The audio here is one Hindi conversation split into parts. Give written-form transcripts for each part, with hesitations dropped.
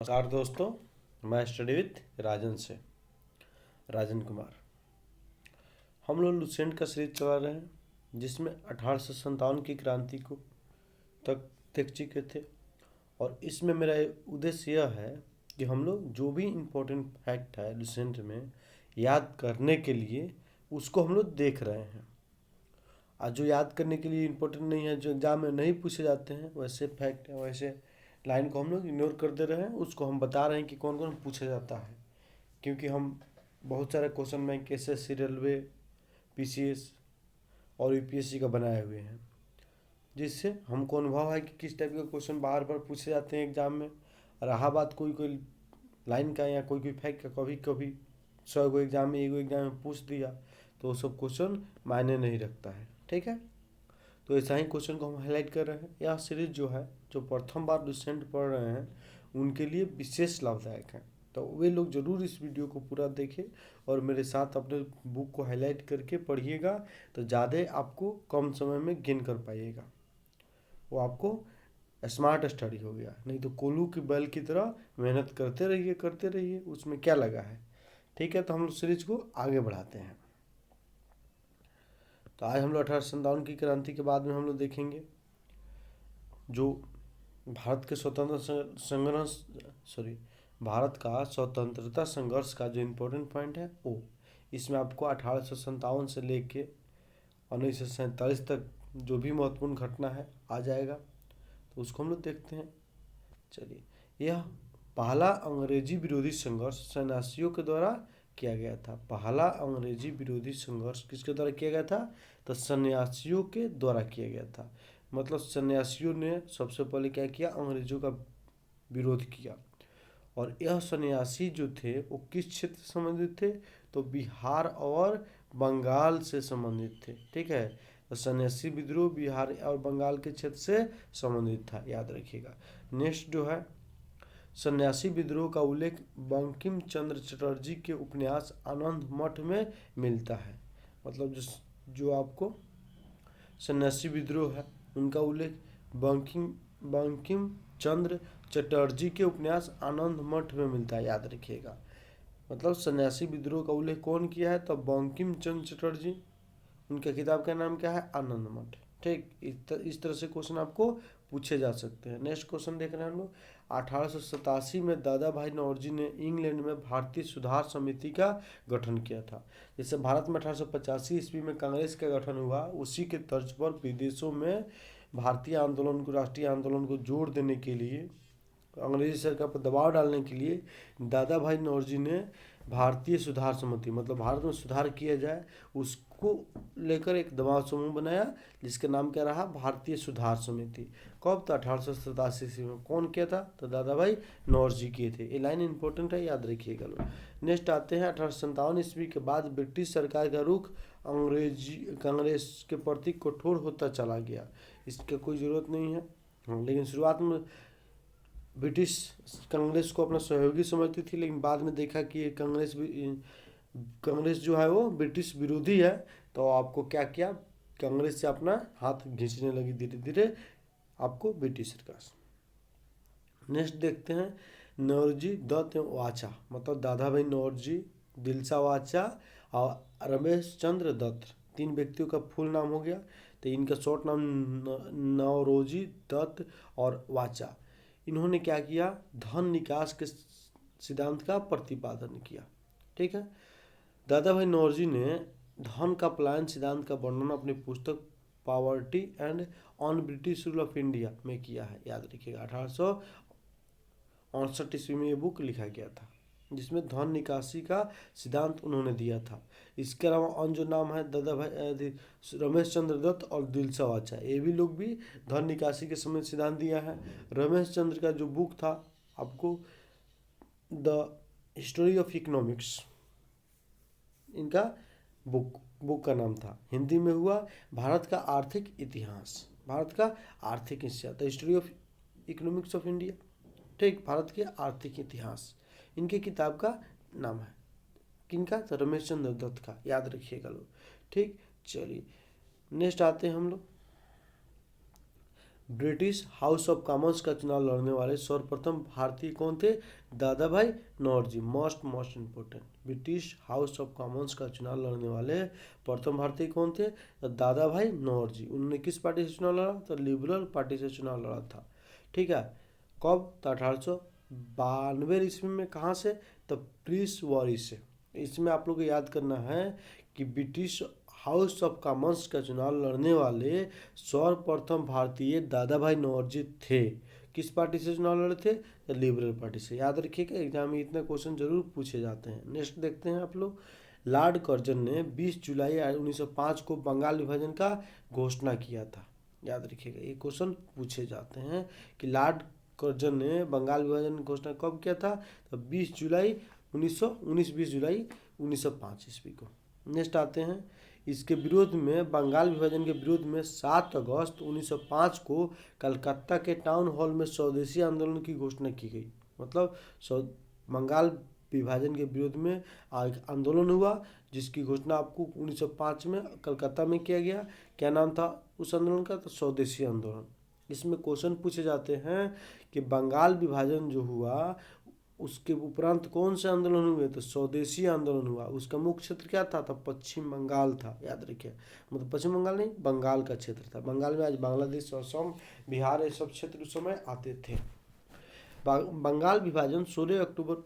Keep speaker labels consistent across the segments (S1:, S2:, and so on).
S1: नमस्कार दोस्तों, मैं स्टडी विथ राजन कुमार। हम लोग लुसेंट का सीरीज चला रहे हैं जिसमें 1857 की क्रांति को तक देख चुके थे। और इसमें मेरा उद्देश्य यह है कि हम लोग जो भी इम्पोर्टेंट फैक्ट है लुसेंट में याद करने के लिए उसको हम लोग देख रहे हैं। आज जो याद करने के लिए इम्पोर्टेंट नहीं है, जो एग्जाम में नहीं पूछे जाते हैं, वैसे फैक्ट है, वैसे लाइन को हम लोग इग्नोर कर दे रहे हैं। उसको हम बता रहे हैं कि कौन कौन पूछा जाता है, क्योंकि हम बहुत सारे question bank SSC, railway, PCS और यूपीएससी का बनाए हुए हैं, जिससे हमको अनुभव है कि किस टाइप के क्वेश्चन बार बार पूछे जाते हैं एग्जाम में। और रहा बात कोई कोई लाइन का या कोई कोई फैक्ट का, कभी कभी 100 एग्जाम में एगो एग्जाम में पूछ दिया तो वो सब क्वेश्चन मायने नहीं रखता है। ठीक है, तो ऐसा ही क्वेश्चन को हम हाईलाइट कर रहे हैं। यह सीरीज जो है, जो प्रथम बार लुसेंट पढ़ रहे हैं उनके लिए विशेष लाभदायक है। तो वे लोग जरूर इस वीडियो को पूरा देखें और मेरे साथ अपने बुक को हाईलाइट करके पढ़िएगा, तो ज़्यादा आपको कम समय में गेन कर पाइएगा। वो आपको स्मार्ट स्टडी हो गया, नहीं तो कोल्हू की बैल की तरह मेहनत करते रहिए, उसमें क्या लगा है। ठीक है, तो हम लोग सीरीज को आगे बढ़ाते हैं। तो आज हम लोग 1857 की क्रांति के बाद में हम लोग देखेंगे जो भारत के भारत का स्वतंत्रता संघर्ष का जो इम्पोर्टेंट पॉइंट है वो इसमें आपको 1857 से लेके 1947 तक जो भी महत्वपूर्ण घटना है आ जाएगा, तो उसको हम लोग देखते हैं। चलिए, यह पहला अंग्रेजी विरोधी संघर्ष सन्यासियों के द्वारा किया गया था। पहला अंग्रेजी विरोधी संघर्ष किसके द्वारा किया गया था? तो सन्यासियों के द्वारा किया गया था। मतलब सन्यासियों ने सबसे पहले क्या किया? अंग्रेजों का विरोध किया। और यह सन्यासी जो थे वो किस क्षेत्र से संबंधित थे? तो बिहार और बंगाल से संबंधित थे। ठीक है, तो सन्यासी विद्रोह बिहार और बंगाल के क्षेत्र से संबंधित था, याद रखिएगा। नेक्स्ट जो है, सन्यासी विद्रोह का उल्लेख बंकिम चंद्र चटर्जी के उपन्यास आनंद मठ में मिलता है। मतलब जो आपको सन्यासी विद्रोह है उनका उल्लेख बंकिम बंकिम चंद्र चटर्जी के उपन्यास आनंद मठ में मिलता है, याद रखिएगा। मतलब सन्यासी विद्रोह का उल्लेख कौन किया है? तो बंकिम चंद्र चटर्जी। उनके किताब का नाम क्या है? आनंद मठ। ठीक, इस तरह से क्वेश्चन आपको पूछे जा सकते हैं। नेक्स्ट क्वेश्चन देख रहे हैं हम लोग। 1887 में दादा भाई नौरोजी ने इंग्लैंड में भारतीय सुधार समिति का गठन किया था। जैसे भारत में 1885 ईस्वी में कांग्रेस का गठन हुआ, उसी के तर्ज पर विदेशों में भारतीय आंदोलन को, राष्ट्रीय आंदोलन को जोड़ देने के लिए, अंग्रेजी सरकार पर दबाव डालने के लिए दादा भाई नौरोजी ने भारतीय सुधार समिति, मतलब भारत में सुधार किया जाए उसको लेकर एक दबाव समूह बनाया, जिसका नाम क्या रहा? भारतीय सुधार समिति। कब? तो 1887 ईस्वी में। कौन किया था? तो दादा भाई नौरोजी किए थे। ये लाइन इंपॉर्टेंट है, याद रखिएगा लोग। नेक्स्ट आते हैं, 1857 ईस्वी के बाद ब्रिटिश सरकार का रुख अंग्रेजी कांग्रेस के प्रति कठोर होता चला गया। इसका कोई ज़रूरत नहीं है, लेकिन शुरुआत में ब्रिटिश कांग्रेस को अपना सहयोगी समझती थी, लेकिन बाद में देखा कि ये कांग्रेस जो है वो ब्रिटिश विरोधी है, तो आपको क्या किया? कांग्रेस से अपना हाथ खींचने लगी धीरे धीरे आपको ब्रिटिश सरकार। नेक्स्ट देखते हैं, नौरोजी दत्त एवं वाचा। मतलब दादा भाई नौरोजी, दिलसा वाचा और रमेश चंद्र दत्त, तीन व्यक्तियों का फुल नाम हो गया। तो इनका शॉर्ट नाम नौरोजी दत्त और वाचा। इन्होंने क्या किया? धन निकास के सिद्धांत का प्रतिपादन किया। ठीक है, दादा भाई नौरोजी ने धन का पलायन सिद्धांत का वर्णन अपनी पुस्तक poverty and on British rule of India में किया है, याद रखिएगा। 1868 ईस्वी में ये बुक लिखा गया था, जिसमें धन निकासी का सिद्धांत उन्होंने दिया था। इसके अलावा अन्य जो नाम है, दादा भाई रमेश चंद्र दत्त और दिलसा वाचा, ये भी लोग भी धन निकासी के समय सिद्धांत दिया है। रमेश चंद्र का जो बुक था आपको द हिस्ट्री ऑफ इकोनॉमिक्स, इनका बुक का नाम था। हिंदी में हुआ भारत का आर्थिक इतिहास, भारत का आर्थिक इतिहास, the history of economics of India. ठीक, भारत के आर्थिक इतिहास इनके किताब का नाम है। किनका? तो रमेश चंद्र दत्त का, याद रखिएगा लोग। ठीक, चलिए नेक्स्ट आते हैं हम लोग। ब्रिटिश हाउस ऑफ कॉमन्स का चुनाव लड़ने वाले सर्वप्रथम भारतीय कौन थे? Dadabhai Naoroji. Most important, British House of Commons का चुनाव लड़ने वाले प्रथम भारतीय कौन थे? तो दादा भाई नौरोजी। उन्होंने किस पार्टी से चुनाव लड़ा? तो लिबरल पार्टी से चुनाव लड़ा था। ठीक है, कब? तो 1892 ईस्वी में। कहाँ से? तो प्रिंसबरी से। इसमें आप लोग को याद करना है कि ब्रिटिश हाउस ऑफ कॉमन्स का चुनाव लड़ने वाले सर्वप्रथम भारतीय दादा भाई नौरोजी थे। किस पार्टी से चुनाव लड़े थे? तो लिबरल पार्टी से। याद रखिएगा, एग्जाम में इतने क्वेश्चन जरूर पूछे जाते हैं। नेक्स्ट देखते हैं आप लोग। लॉर्ड कर्जन ने 20 जुलाई 1905 को बंगाल विभाजन का घोषणा किया था। याद रखिएगा, ये क्वेश्चन पूछे जाते हैं कि लॉर्ड कर्जन ने बंगाल विभाजन की घोषणा कब किया था? तो 20 जुलाई 1905 ईस्वी को। नेक्स्ट आते हैं, इसके विरोध में, बंगाल विभाजन के विरोध में 7 अगस्त 1905 को कलकत्ता के टाउन हॉल में स्वदेशी आंदोलन की घोषणा की गई। मतलब बंगाल विभाजन के विरोध में आंदोलन हुआ, जिसकी घोषणा आपको 1905 में कलकत्ता में किया गया। क्या नाम था उस आंदोलन का? तो स्वदेशी आंदोलन। इसमें क्वेश्चन पूछे जाते हैं कि बंगाल विभाजन जो हुआ उसके उपरांत कौन से आंदोलन हुए? तो स्वदेशी आंदोलन हुआ। उसका मुख्य क्षेत्र क्या था? तो पश्चिम बंगाल था। याद रखिए, मतलब पश्चिम बंगाल नहीं, बंगाल का क्षेत्र था। बंगाल में आज बांग्लादेश, असम, बिहार, ये सब क्षेत्र उस समय आते थे। बंगाल विभाजन 16 अक्टूबर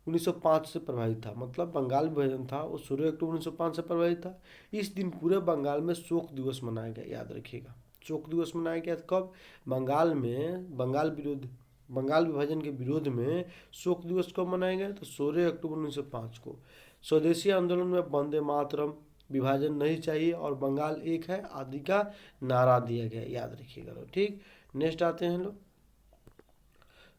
S1: 1905 से प्रभावित था। मतलब बंगाल विभाजन था वो 16 अक्टूबर 1905 से प्रभावित था। इस दिन पूरे बंगाल में शोक दिवस मनाया गया। याद रखिएगा, शोक दिवस मनाया गया। कब? बंगाल में बंगाल विभाजन के विरोध में शोक दिवस कब मनाया गया? तो 16 अक्टूबर 1905 को। स्वदेशी आंदोलन में वंदे मातरम, विभाजन नहीं चाहिए और बंगाल एक है आदि का नारा दिया गया। याद रखिएगा। ठीक, नेक्स्ट आते हैं लोग।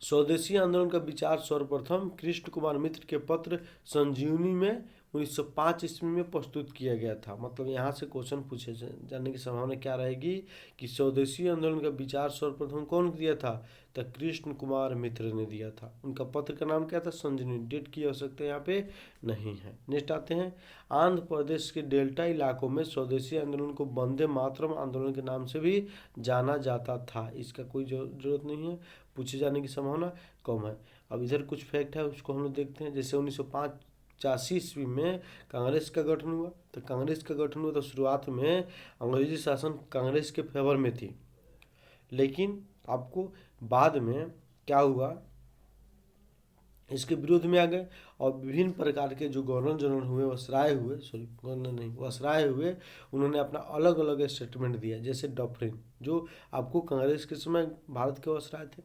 S1: स्वदेशी आंदोलन का विचार सर्वप्रथम कृष्ण कुमार मित्र के पत्र संजीवनी में 1905 ईस्वी में प्रस्तुत किया गया था। मतलब यहाँ से क्वेश्चन पूछे जाने की संभावना क्या रहेगी कि स्वदेशी आंदोलन का विचार सर्वप्रथम कौन दिया था? तो कृष्ण कुमार मित्र ने दिया था। उनका पत्र का नाम क्या था? संजीवनी। डेट की आवश्यकता यहाँ पे नहीं है। नेक्स्ट आते हैं, आंध्र प्रदेश के डेल्टा इलाकों में स्वदेशी आंदोलन को वंदे मातरम आंदोलन के नाम से भी जाना जाता था। इसका कोई जरूरत नहीं है, पूछे जाने की संभावना कम है। अब इधर कुछ फैक्ट है, उसको हम लोग देखते हैं। जैसे 1985 ईस्वी में कांग्रेस का गठन हुआ। तो कांग्रेस का गठन हुआ तो शुरुआत में अंग्रेजी शासन कांग्रेस के फेवर में थी, लेकिन आपको बाद में क्या हुआ, इसके विरोध में आ गए और विभिन्न प्रकार के जो गवर्नर जनरल हुए, वसराय हुए, उन्होंने अपना अलग अलग स्टेटमेंट दिया। जैसे डफरिन, जो आपको कांग्रेस के समय भारत के वसराय थे,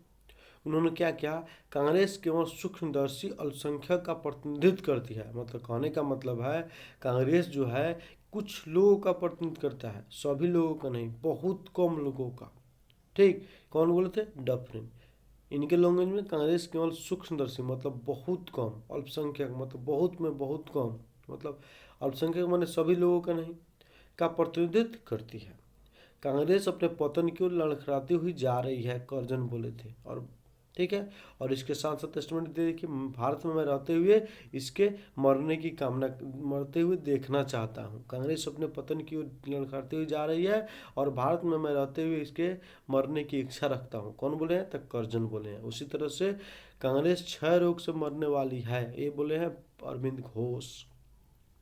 S1: उन्होंने क्या किया, कांग्रेस केवल सूक्ष्मदर्शी अल्पसंख्यक का प्रतिनिधित्व करती है। मतलब कहने का मतलब है, कांग्रेस जो है कुछ लोगों का प्रतिनिधित्व करता है, सभी लोगों का नहीं, बहुत कम लोगों का। ठीक, कौन बोले थे? डफरिन। इनके लैंग्वेज में कांग्रेस केवल सूक्ष्मदर्शी मतलब बहुत कम, अल्पसंख्यक मतलब बहुत में बहुत कम, मतलब अल्पसंख्यक माने सभी लोगों का नहीं, का प्रतिनिधित्व करती है। कांग्रेस अपने पतन की ओर लड़खड़ाती हुई जा रही है, कर्जन बोले थे। और ठीक है, और इसके साथ साथ स्टेटमेंट दे कि भारत में मैं रहते हुए इसके मरते हुए देखना चाहता हूँ। कांग्रेस अपने पतन की ओर लड़खड़ाती हुई जा रही है और भारत में मैं रहते हुए इसके मरने की इच्छा रखता हूँ। कौन बोले हैं? तो कर्जन बोले हैं। उसी तरह से कांग्रेस क्षय रोग से मरने वाली है, ये बोले हैं अरविंद घोष।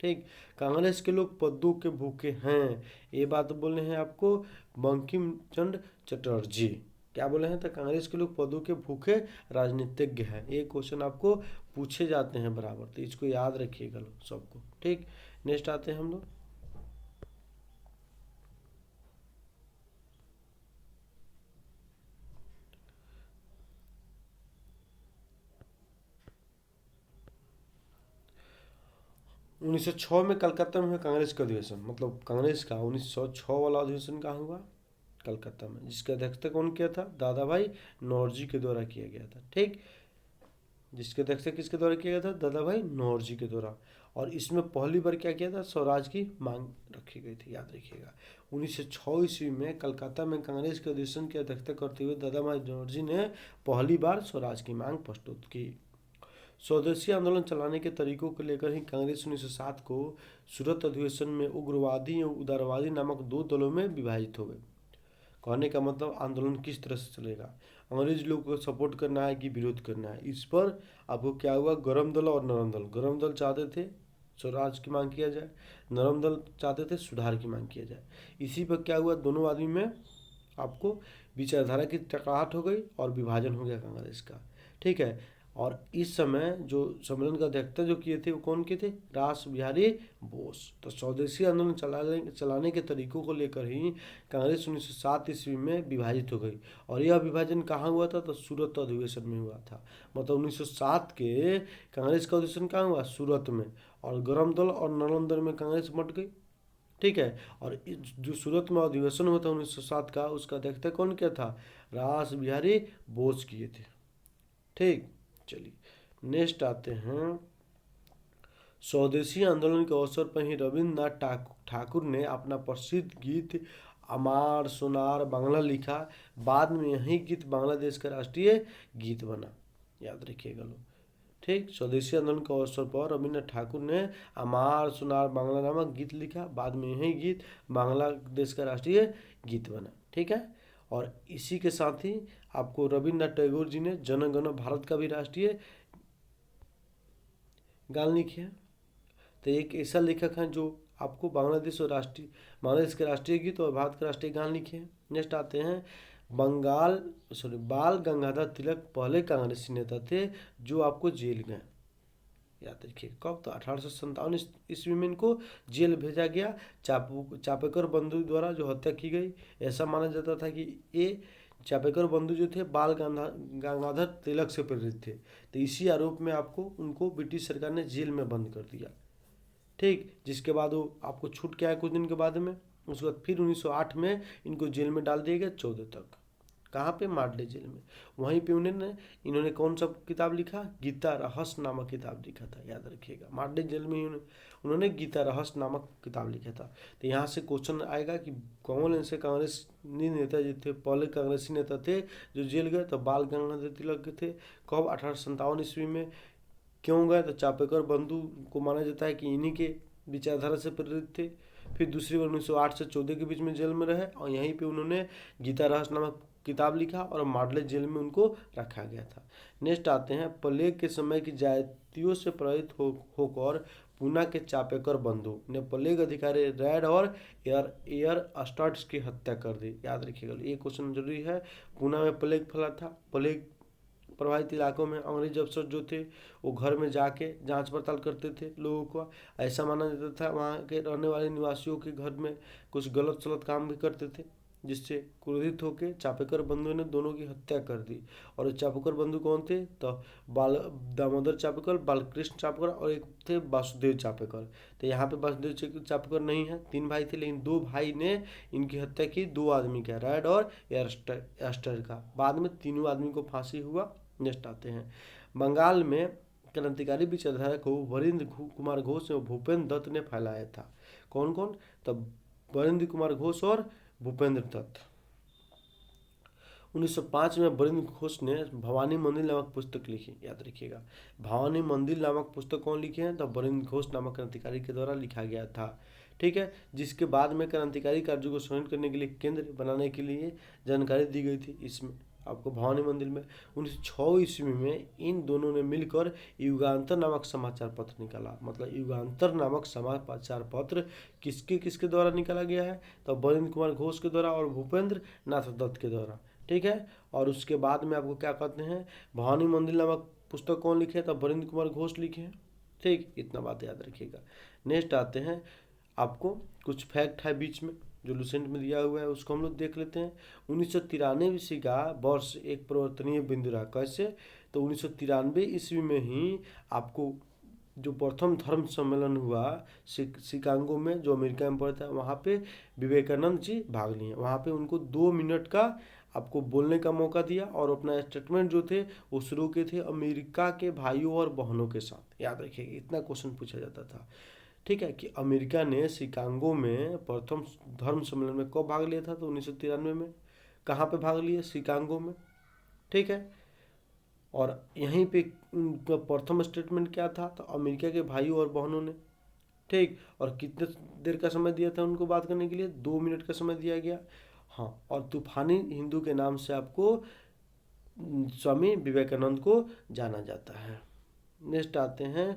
S1: ठीक, कांग्रेस के लोग पद्दू के भूखे हैं, ये बात बोले हैं आपको बंकिम चंद्र चटर्जी। क्या बोले हैं? तो कांग्रेस के लोग पदों के भूखे राजनीतिज्ञ हैं। ये क्वेश्चन आपको पूछे जाते हैं बराबर, तो इसको याद रखिएगा लोग सबको। ठीक, नेक्स्ट आते हैं हम लोग। उन्नीस सौ छः में कलकत्ता में हुआ कांग्रेस का अधिवेशन। मतलब कांग्रेस का 1906 वाला अधिवेशन कहाँ हुआ? कलकत्ता में, जिसकी अध्यक्षता कौन किया था? दादा भाई नौरोजी के द्वारा किया गया था। ठीक, जिसके अध्यक्षता किसके द्वारा किया गया था? दादा भाई नौरोजी के द्वारा। और इसमें पहली बार क्या किया था? स्वराज की मांग रखी गई थी। याद रखिएगा, 1906 ईस्वी में कलकत्ता में कांग्रेस के अधिवेशन की अध्यक्षता करते हुए दादा भाई नौरोजी ने पहली बार स्वराज की मांग प्रस्तुत की। स्वदेशी आंदोलन चलाने के तरीकों को लेकर ही कांग्रेस 1907 को सूरत अधिवेशन में उग्रवादी एवं उदारवादी नामक दो दलों में विभाजित हो गई। कहने का मतलब आंदोलन किस तरह से चलेगा, अंग्रेज लोग को सपोर्ट करना है कि विरोध करना है। इस पर आपको क्या हुआ, गरम दल और नरम दल, गरम दल चाहते थे स्वराज की मांग किया जाए, नरम दल चाहते थे सुधार की मांग किया जाए। इसी पर क्या हुआ, दोनों आदमी में आपको विचारधारा की टकराहट हो गई और विभाजन हो गया कांग्रेस का। ठीक है। और इस समय जो सम्मेलन का अध्यक्षता जो किए थे वो कौन के थे, रास बिहारी बोस। तो स्वदेशी आंदोलन चलाने के तरीकों को लेकर ही कांग्रेस 1907 ईस्वी में विभाजित हो गई। और यह विभाजन कहाँ हुआ था, तो सूरत अधिवेशन में हुआ था। मतलब 1907 के कांग्रेस का अधिवेशन कहाँ हुआ, सूरत में। और गरम दल और नरम दल में कांग्रेस बंट गई। ठीक है। और जो सूरत में अधिवेशन हुआ था 1907 का, उसका अध्यक्षता कौन किया था, रास बिहारी बोस किए थे। ठीक, चलिए नेक्स्ट आते हैं। स्वदेशी आंदोलन के अवसर पर ही रविन्द्रनाथ ठाकुर ने अपना प्रसिद्ध गीत अमार सोनार बांग्ला लिखा। बाद में यही गीत बांग्लादेश का राष्ट्रीय गीत बना, याद रखिएगा लोग। ठीक, स्वदेशी आंदोलन के अवसर पर रविन्द्रनाथ ठाकुर ने अमार सोनार बांग्ला नामक गीत लिखा। बाद में यही गीत बांग्लादेश का राष्ट्रीय गीत बना। ठीक है। और इसी के साथ ही आपको रविन्द्रनाथ टैगोर जी ने जन गण भारत का भी राष्ट्रीय गान लिखे हैं। तो एक ऐसा लेखक है जो आपको बांग्लादेश के राष्ट्रीय गीत और भारत के राष्ट्रीय गान लिखे हैं। नेक्स्ट आते हैं, बाल गंगाधर तिलक पहले कांग्रेसी नेता थे जो आपको जेल गए, याद रखिए कब, तो 1857 ईस्वी में इनको जेल भेजा गया। चापेकर बंधु द्वारा जो हत्या की गई। ऐसा माना जाता था कि ये चापेकर बंधु जो थे बाल गंगाधर तिलक से प्रेरित थे। तो इसी आरोप में आपको उनको ब्रिटिश सरकार ने जेल में बंद कर दिया। ठीक, जिसके बाद वो आपको छूट के आया कुछ दिन के बाद में। उसके बाद फिर 1908 में इनको जेल में डाल दिया गया 14 तक। कहाँ पे, माडले जेल में। वहीं पे इन्होंने कौन सा किताब लिखा, गीता रहस्य नामक किताब लिखा था, याद रखिएगा। माडले जेल में उन्होंने गीता रहस्य नामक किताब लिखा था। तो यहाँ से क्वेश्चन आएगा कि कौन ऐसे कांग्रेसी नेता जो थे, पहले कांग्रेसी नेता थे जो जेल गए, तो बाल गंगाधर तिलक थे। कब, 1857 ईस्वी में। क्यों गए, तो चापेकर बंधु को माना जाता है कि इन्हीं के विचारधारा से प्रेरित थे। फिर दूसरी बार 1908 से 14 के बीच में जेल में रहे और यहीं पे उन्होंने गीता रहस्य नामक किताब लिखा और माडले जेल में उनको रखा गया था। नेक्स्ट आते हैं, प्लेग के समय की जातियों से प्रेरित होकर पूना के चापेकर बंधु ने प्लेग अधिकारी रेड और एयर स्टर्ट्स की हत्या कर दी, याद रखिएगा। ये क्वेश्चन जरूरी है। पूना में प्लेग फैला था। प्लेग प्रभावित इलाकों में अंग्रेज अफसर जो थे वो घर में जाके जांच पड़ताल करते थे लोगों को। ऐसा माना जाता था वहाँ के रहने वाले निवासियों के घर में कुछ गलत सलत काम भी करते थे, जिससे क्रोधित होकर चापेकर बंधु ने दोनों की हत्या कर दी। और चापेकर बंधु कौन थे, तो दामोदर चापेकर, बालकृष्ण चापेकर और एक थे वासुदेव चापेकर। तो यहाँ पे वासुदेव चापेकर नहीं है, 3 भाई थे, लेकिन 2 भाई ने इनकी हत्या की, 2 आदमी का, रेड और एस्टर का। बाद में तीनों आदमी को फांसी हुआ। नेक्स्ट आते हैं, बंगाल में क्रांतिकारी विचारधारा को वरिंद्र कुमार घोष और भूपेंद्र दत्त ने फैलाया था। कौन कौन, तब वरिंद्र कुमार घोष और भूपेंद्र दत्त। 1905 में वरिंद्र घोष ने भवानी मंदिर नामक पुस्तक लिखी, याद रखिएगा। भवानी मंदिर नामक पुस्तक कौन लिखे हैं, तो वरिंद्र घोष नामक क्रांतिकारी के द्वारा लिखा गया था। ठीक है। जिसके बाद में क्रांतिकारी कार्यों को संगठित करने के लिए केंद्र बनाने के लिए जानकारी दी गई थी। इसमें आपको भवानी मंदिर में 1906 ईस्वी में इन दोनों ने मिलकर युगांतर नामक समाचार पत्र निकाला। मतलब युगांतर नामक समाचार पत्र किसके किसके द्वारा निकाला गया है, तो वरिंद्र कुमार घोष के द्वारा और भूपेंद्र नाथ दत्त के द्वारा। ठीक है। और उसके बाद में आपको क्या कहते हैं, भवानी मंदिर नामक पुस्तक कौन लिखे, तो वरिंद्र कुमार घोष लिखे हैं। ठीक, इतना बात याद रखिएगा। नेक्स्ट आते हैं, आपको कुछ फैक्ट है बीच में जो लुसेंट में दिया हुआ है, उसको हम लोग देख लेते हैं। 1993 ईस्वी का वर्ष एक परिवर्तनीय बिंदु रहा। कैसे, तो 1993 ईस्वी में ही आपको जो प्रथम धर्म सम्मेलन हुआ शिकागो में, जो अमेरिका में पड़ता है, वहाँ पे विवेकानंद जी भाग लिए। वहाँ पे उनको 2 मिनट का आपको बोलने का मौका दिया और अपना स्टेटमेंट जो थे वो शुरू के थे अमेरिका के भाइयों और बहनों के साथ, याद रखिएगा। इतना क्वेश्चन पूछा जाता था। ठीक है, कि अमेरिका ने शिकागो में प्रथम धर्म सम्मेलन में कब भाग लिया था, तो 1993 में। कहाँ पे भाग लिया, शिकागो में। ठीक है। और यहीं पे उनका प्रथम स्टेटमेंट क्या था, तो अमेरिका के भाइयों और बहनों ने। ठीक, और कितने देर का समय दिया था उनको बात करने के लिए, 2 मिनट का समय दिया गया। हाँ, और तूफानी हिंदू के नाम से आपको स्वामी विवेकानंद को जाना जाता है। नेक्स्ट आते हैं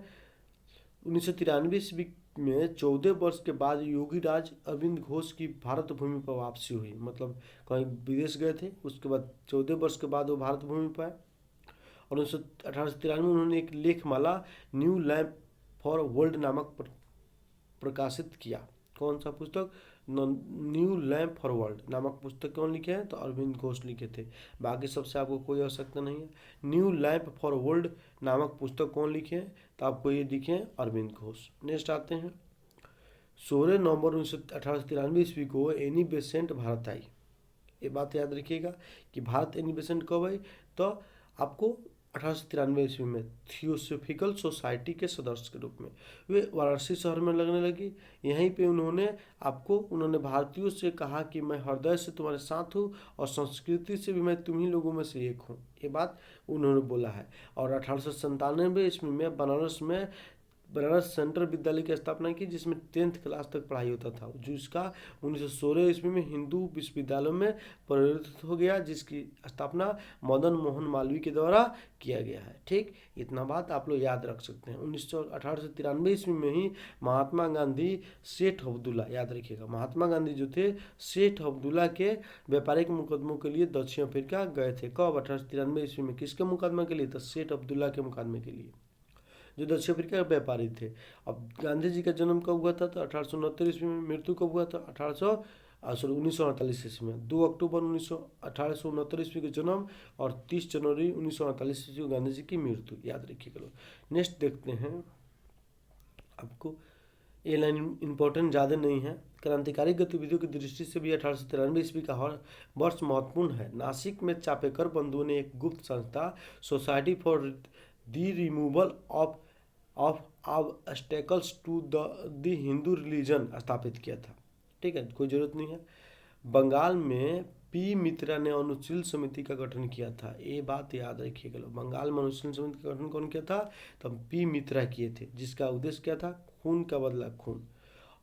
S1: 1993 ईस्वी में 14 वर्ष के बाद योगी राज अरविंद घोष की भारत भूमि पर वापसी हुई। मतलब कहीं विदेश गए थे, उसके बाद 14 वर्ष के बाद वो भारत भूमि पर आए और 1893 में उन्होंने एक लेखमाला न्यू लैंप फॉर वर्ल्ड नामक प्रकाशित किया। कौन सा पुस्तक? न्यू लैंप फॉर वर्ल्ड नामक पुस्तक कौन लिखे हैं? तो अरविंद घोष लिखे थे। बाकी सबसे आपको कोई आवश्यकता नहीं है। न्यू लैंप फॉर वर्ल्ड नामक पुस्तक कौन लिखे हैं? तो आपको ये दिखे हैं, अरविंद घोष। नेक्स्ट आते हैं 16 नवंबर 1893 ईस्वी को एनी बेसेंट भारत आई। ये बात याद रखिएगा कि भारत एनी बेसेंट कब आई? तो आपको 1893 ईस्वी में थियोसॉफिकल सोसाइटी के सदस्य के रूप में वे वाराणसी शहर में लगने लगी। यहीं पे उन्होंने भारतीयों से कहा कि मैं हृदय से तुम्हारे साथ हूँ और संस्कृति से भी मैं तुम्ही लोगों में से एक हूँ। ये बात उन्होंने बोला है। और 1897 ईस्वी में बनारस सेंट्रल विद्यालय की स्थापना की, जिसमें 10th क्लास तक पढ़ाई होता था, जो इसका 1916 ईस्वी में हिंदू विश्वविद्यालय में परिवर्तित हो गया, जिसकी स्थापना मदन मोहन मालवीय के द्वारा किया गया है। ठीक, इतना बात आप लोग याद रख सकते हैं। 1893 ईस्वी में ही महात्मा गांधी सेठ अब्दुल्ला, याद रखिएगा, महात्मा गांधी जो थे सेठ अब्दुल्ला के व्यापारिक मुकदमों के लिए दक्षिण अफ्रीका गए थे। कब? 1893 ईस्वी में। किसके मुकदमे के लिए? तो सेठ अब्दुल्ला के मुकदमे के लिए, जो दक्षिण अफ्रीका के व्यापारी थे। अब गांधी जी का जन्म कब हुआ था? तो 1869 ईस्वी में। मृत्यु कब हुआ था? 1948 ईस्वी में। 2 अक्टूबर 1869 ईस्वी का जन्म और 30 जनवरी 1948 ईस्वी को गांधी जी की मृत्यु, याद रखिएगा लोग। नेक्स्ट देखते हैं, आपको ये लाइन इंपॉर्टेंट ज़्यादा नहीं है। क्रांतिकारी गतिविधियों की दृष्टि से भी 1893 ईस्वी का वर्ष महत्वपूर्ण है। नासिक में चापेकर बंधुओं ने एक गुप्त संस्था society for the removal of obstacles to the Hindu religion स्थापित किया था। ठीक है, कोई ज़रूरत नहीं है। बंगाल में पी मित्रा ने अनुशीलन समिति का गठन किया था। ये बात याद रखिएगा लोग। बंगाल में अनुशीलन समिति का गठन कौन किया था? तब पी मित्रा किए थे, जिसका उद्देश्य क्या था? खून का बदला खून।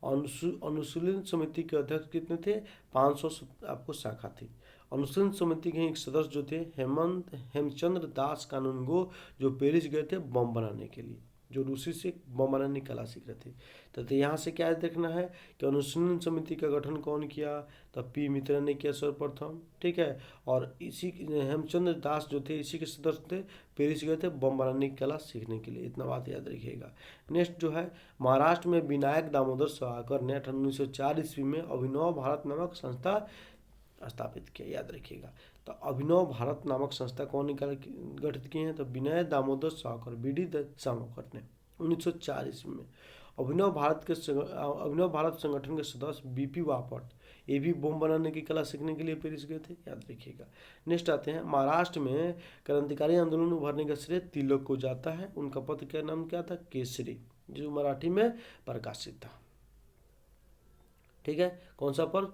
S1: अनुशीलन समिति के अध्यक्ष कितने थे? 500 आपको शाखा थी। अनुशीलन समिति के एक सदस्य जो थे हेमचंद्र दास कानूनगो, जो पेरिस गए थे बम बनाने के लिए, जो रूसी से बम बनाने की कला सीख रहे थे। तो यहाँ से क्या देखना है कि अनुशीलन समिति का गठन कौन किया? तब पी मित्रा ने किया सर्वप्रथम। ठीक है, और इसी हेमचंद्र दास जो थे इसी के सदस्य थे, पेरिस गए थे बम बनाने की कला सीखने के लिए। इतना बात याद रखिएगा। नेक्स्ट जो है, महाराष्ट्र में विनायक दामोदर सावरकर ने 1904 ईस्वी में अभिनव भारत नामक संस्था स्थापित किया, याद रखिएगा। तो अभिनव भारत नामक संस्था कौन गठित किए हैं? तो विनय दामोदर सावरकर, बीडी सावरकर ने 1904 ईस्वी में। अभिनव भारत संगठन के सदस्य बीपी बापट, ये भी बम बनाने की कला सीखने के लिए पेरिस गए थे, याद रखिएगा। नेक्स्ट आते हैं, महाराष्ट्र में क्रांतिकारी आंदोलन उभरने का श्रेय तिलक को जाता है। उनका पत्र का नाम क्या था? केसरी, जो मराठी में प्रकाशित था। ठीक है, कौन सा पत्र?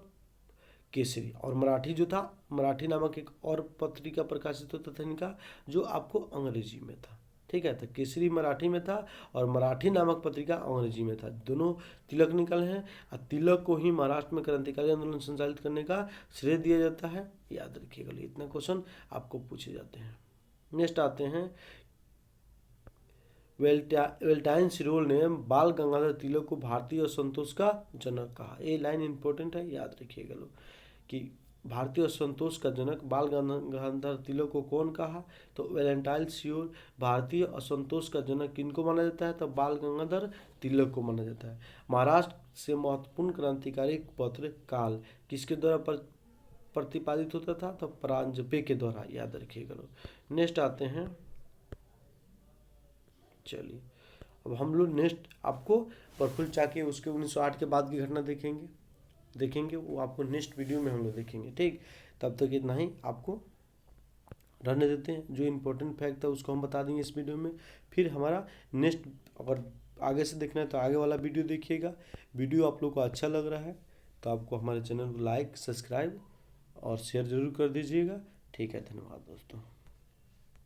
S1: केसरी। और मराठी जो था, मराठी नामक एक और पत्रिका प्रकाशित होता था इनका, जो आपको अंग्रेजी में था। ठीक है, तो केसरी मराठी में था और मराठी नामक पत्रिका अंग्रेजी में था। दोनों तिलक निकले हैं और तिलक को ही महाराष्ट्र में क्रांतिकारी आंदोलन संचालित करने का श्रेय दिया जाता है, याद रखिएगा। इतना क्वेश्चन आपको पूछे जाते हैं। नेक्स्ट आते हैं, वेलेंटाइन सिरोल ने बाल गंगाधर तिलक को भारतीय असंतोष का जनक कहा। ये लाइन इंपॉर्टेंट है, याद रखिएगा लोग, कि भारतीय असंतोष का जनक बाल गंगाधर तिलक को कौन कहा? तो वेलेंटाइन सिरोल भारतीय असंतोष का जनक किनको माना जाता है? तो बाल गंगाधर तिलक को माना जाता है। महाराष्ट्र से महत्वपूर्ण क्रांतिकारी पत्र काल किसके द्वारा प्रतिपादित होता था? तो परांजपे के द्वारा, याद रखिएगा लोग। नेक्स्ट आते हैं, चलिए अब हम लोग नेक्स्ट आपको प्रफुल्ल चाकी उसके 1908 के बाद की घटना देखेंगे वो आपको नेक्स्ट वीडियो में हम लोग देखेंगे। ठीक, तब तक इतना ही आपको रहने देते हैं। जो इम्पोर्टेंट फैक्ट था उसको हम बता देंगे इस वीडियो में। फिर हमारा नेक्स्ट, अगर आगे से देखना है तो आगे वाला वीडियो देखिएगा। वीडियो आप लोग को अच्छा लग रहा है तो आपको हमारे चैनल को लाइक, सब्सक्राइब और शेयर जरूर कर दीजिएगा। ठीक है, धन्यवाद दोस्तों।